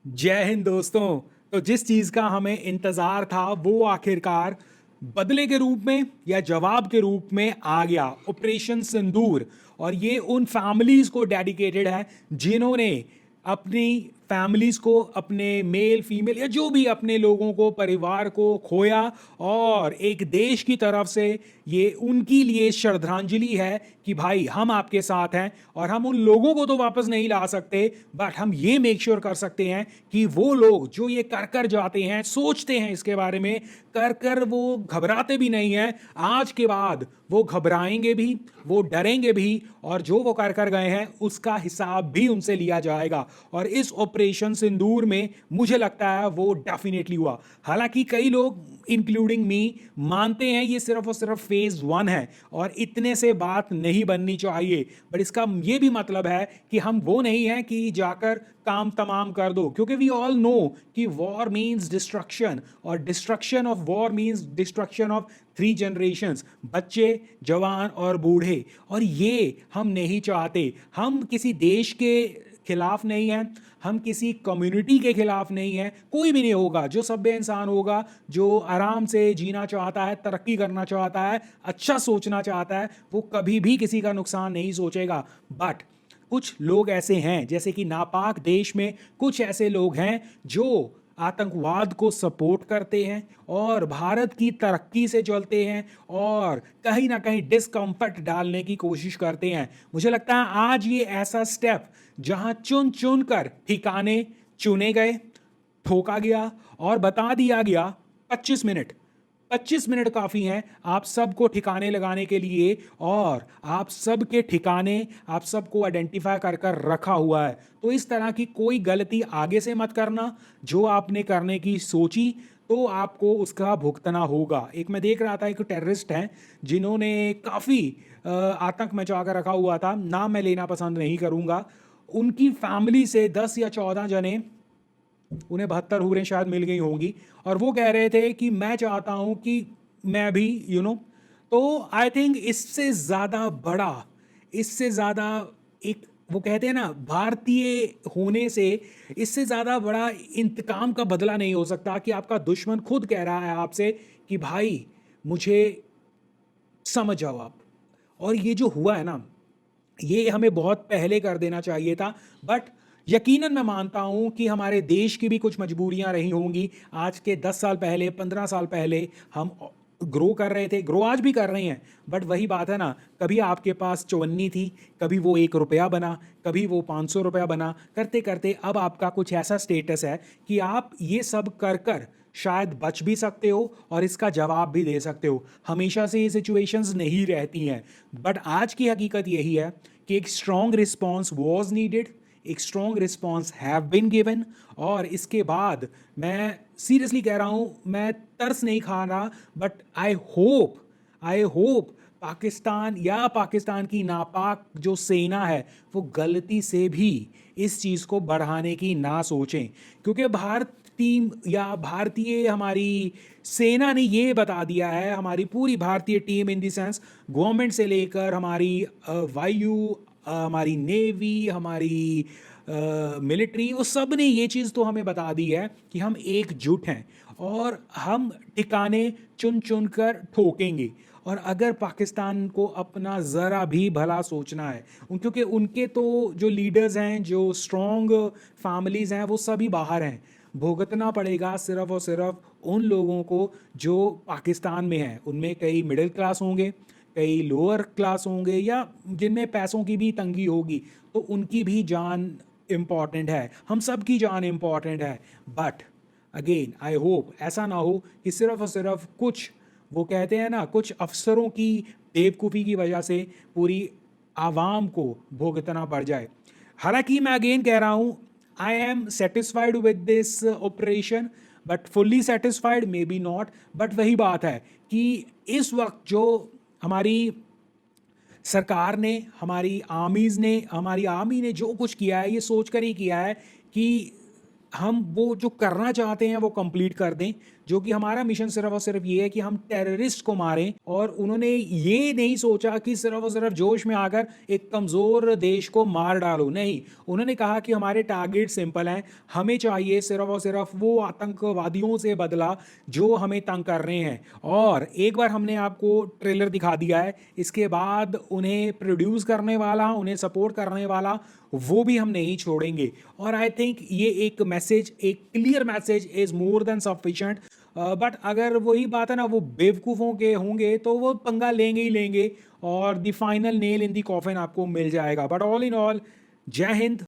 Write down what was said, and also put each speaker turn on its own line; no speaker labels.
जय हिंद दोस्तों। तो जिस चीज का हमें इंतजार था वो आखिरकार बदले के रूप में या जवाब के रूप में आ गया, ऑपरेशन सिंदूर। और ये उन फैमिलीज को डेडिकेटेड है जिन्होंने अपनी फैमिलीज को, अपने मेल फीमेल या जो भी अपने लोगों को, परिवार को खोया। और एक देश की तरफ से ये उनके लिए श्रद्धांजलि है कि भाई हम आपके साथ हैं। और हम उन लोगों को तो वापस नहीं ला सकते, बट हम ये मेक श्योर कर सकते हैं कि वो लोग जो ये कर कर जाते हैं, सोचते हैं इसके बारे में, कर कर वो घबराते भी नहीं हैं, आज के बाद वो घबराएंगे भी, वो डरेंगे भी, और जो वो कर कर गए हैं उसका हिसाब भी उनसे लिया जाएगा। और इस ऑपरेशन सिंदूर में मुझे लगता है वो डेफिनेटली हुआ। हालांकि कई लोग इंक्लूडिंग मी मानते हैं ये सिर्फ और सिर्फ फेज 1 है और इतने से बात नहीं बननी चाहिए, बट इसका ये भी मतलब है कि हम वो नहीं है कि जाकर काम तमाम कर दो, क्योंकि वी ऑल नो कि वॉर मीन्स डिस्ट्रक्शन, और destruction of war means destruction of 3 generations, बच्चे, जवान और बूढ़े। और ये हम नहीं चाहते। हम किसी देश के खिलाफ नहीं हैं, हम किसी कम्युनिटी के खिलाफ नहीं हैं, कोई भी नहीं होगा। जो सभ्य इंसान होगा, जो आराम से जीना चाहता है, तरक्की करना चाहता है, अच्छा सोचना चाहता है, वो कभी भी किसी का नुकसान नहीं सोचेगा। बट कुछ लोग ऐसे हैं, जैसे कि नापाक देश में कुछ ऐसे लोग हैं जो आतंकवाद को सपोर्ट करते हैं और भारत की तरक्की से चलते हैं और कहीं ना कहीं डिस्कम्फर्ट डालने की कोशिश करते हैं। मुझे लगता है आज ये ऐसा स्टेप जहां चुन चुन कर ठिकाने चुने गए, ठोका गया और बता दिया गया 25 मिनट, 25 मिनट काफ़ी हैं आप सबको ठिकाने लगाने के लिए। और आप सबके ठिकाने, आप सबको आइडेंटिफाई कर कर रखा हुआ है। तो इस तरह की कोई गलती आगे से मत करना। जो आपने करने की सोची तो आपको उसका भुगतना होगा। एक मैं देख रहा था, एक टेररिस्ट हैं जिन्होंने काफ़ी आतंक मचा कर रखा हुआ था, नाम मैं लेना पसंद नहीं करूँगा। उनकी फैमिली से 10 या 14 जने, उन्हें 72 हूरें शायद मिल गई होंगी, और वो कह रहे थे कि मैं चाहता हूं कि मैं भी तो आई थिंक इससे ज़्यादा बड़ा, इससे ज़्यादा एक, वो कहते हैं ना, भारतीय होने से इससे ज़्यादा बड़ा इंतकाम का बदला नहीं हो सकता कि आपका दुश्मन खुद कह रहा है आपसे कि भाई मुझे समझ जाओ आप। और ये जो हुआ है ना, ये हमें बहुत पहले कर देना चाहिए था। बट यकीनन मैं मानता हूं कि हमारे देश की भी कुछ मजबूरियां रही होंगी। आज के 10 साल पहले, 15 साल पहले हम ग्रो कर रहे थे, ग्रो आज भी कर रहे हैं, बट वही बात है ना, कभी आपके पास चवन्नी थी, कभी वो 1 रुपया बना, कभी वो 500 रुपया बना, करते करते अब आपका कुछ ऐसा स्टेटस है कि आप ये सब कर कर शायद बच भी सकते हो और इसका जवाब भी दे सकते हो। हमेशा से ये सिचुएशंस नहीं रहती हैं, बट आज की हकीकत यही है कि एक स्ट्रॉन्ग रिस्पॉन्स वॉज नीडेड, एक strong response have been given. और इसके बाद मैं सीरियसली कह रहा हूँ, मैं तरस नहीं खा रहा, बट आई होप पाकिस्तान या पाकिस्तान की नापाक जो सेना है वो गलती से भी इस चीज़ को बढ़ाने की ना सोचें। क्योंकि भारत टीम या भारतीय हमारी सेना ने ये बता दिया है, हमारी पूरी भारतीय team in the sense government से लेकर हमारी वायु, हमारी नेवी, हमारी मिलिट्री, वो सब ने ये चीज़ तो हमें बता दी है कि हम एकजुट हैं और हम ठिकाने चुन चुन कर ठोकेंगे। और अगर पाकिस्तान को अपना ज़रा भी भला सोचना है, क्योंकि उनके तो जो लीडर्स हैं, जो स्ट्रॉन्ग फैमिलीज़ हैं, वो सभी बाहर हैं, भुगतना पड़ेगा सिर्फ और सिर्फ उन लोगों को जो पाकिस्तान में हैं। उनमें कई मिडिल क्लास होंगे, कई लोअर क्लास होंगे, या जिनमें पैसों की भी तंगी होगी, तो उनकी भी जान इम्पॉर्टेंट है, हम सब की जान इम्पॉर्टेंट है। बट अगेन आई होप ऐसा ना हो कि सिर्फ और सिर्फ कुछ, वो कहते हैं ना, कुछ अफसरों की बेवकूफ़ी की वजह से पूरी आवाम को भुगतना पड़ जाए। हालांकि मैं अगेन कह रहा हूँ, I am satisfied with this operation, but fully satisfied may be not. But वही बात है कि इस वक्त जो हमारी सरकार ने, हमारी आर्मी ने जो कुछ किया है, ये सोच कर ही किया है कि हम वो जो करना चाहते हैं वो कंप्लीट कर दें। जो कि हमारा मिशन सिर्फ और सिर्फ ये है कि हम टेररिस्ट को मारें। और उन्होंने ये नहीं सोचा कि सिर्फ और सिर्फ जोश में आकर एक कमज़ोर देश को मार डालो, नहीं। उन्होंने कहा कि हमारे टारगेट सिंपल हैं, हमें चाहिए सिर्फ और सिर्फ वो आतंकवादियों से बदला जो हमें तंग कर रहे हैं। और एक बार हमने आपको ट्रेलर दिखा दिया है, इसके बाद उन्हें प्रोड्यूस करने वाला, उन्हें सपोर्ट करने वाला, वो भी हम नहीं छोड़ेंगे। और आई थिंक ये एक मैसेज, एक clear message is more than sufficient. But अगर वही बात है ना, वो बेवकूफ़ों के होंगे तो वो पंगा लेंगे ही लेंगे, और the final nail in the coffin आपको मिल जाएगा। बट ऑल इन ऑल, जय हिंद,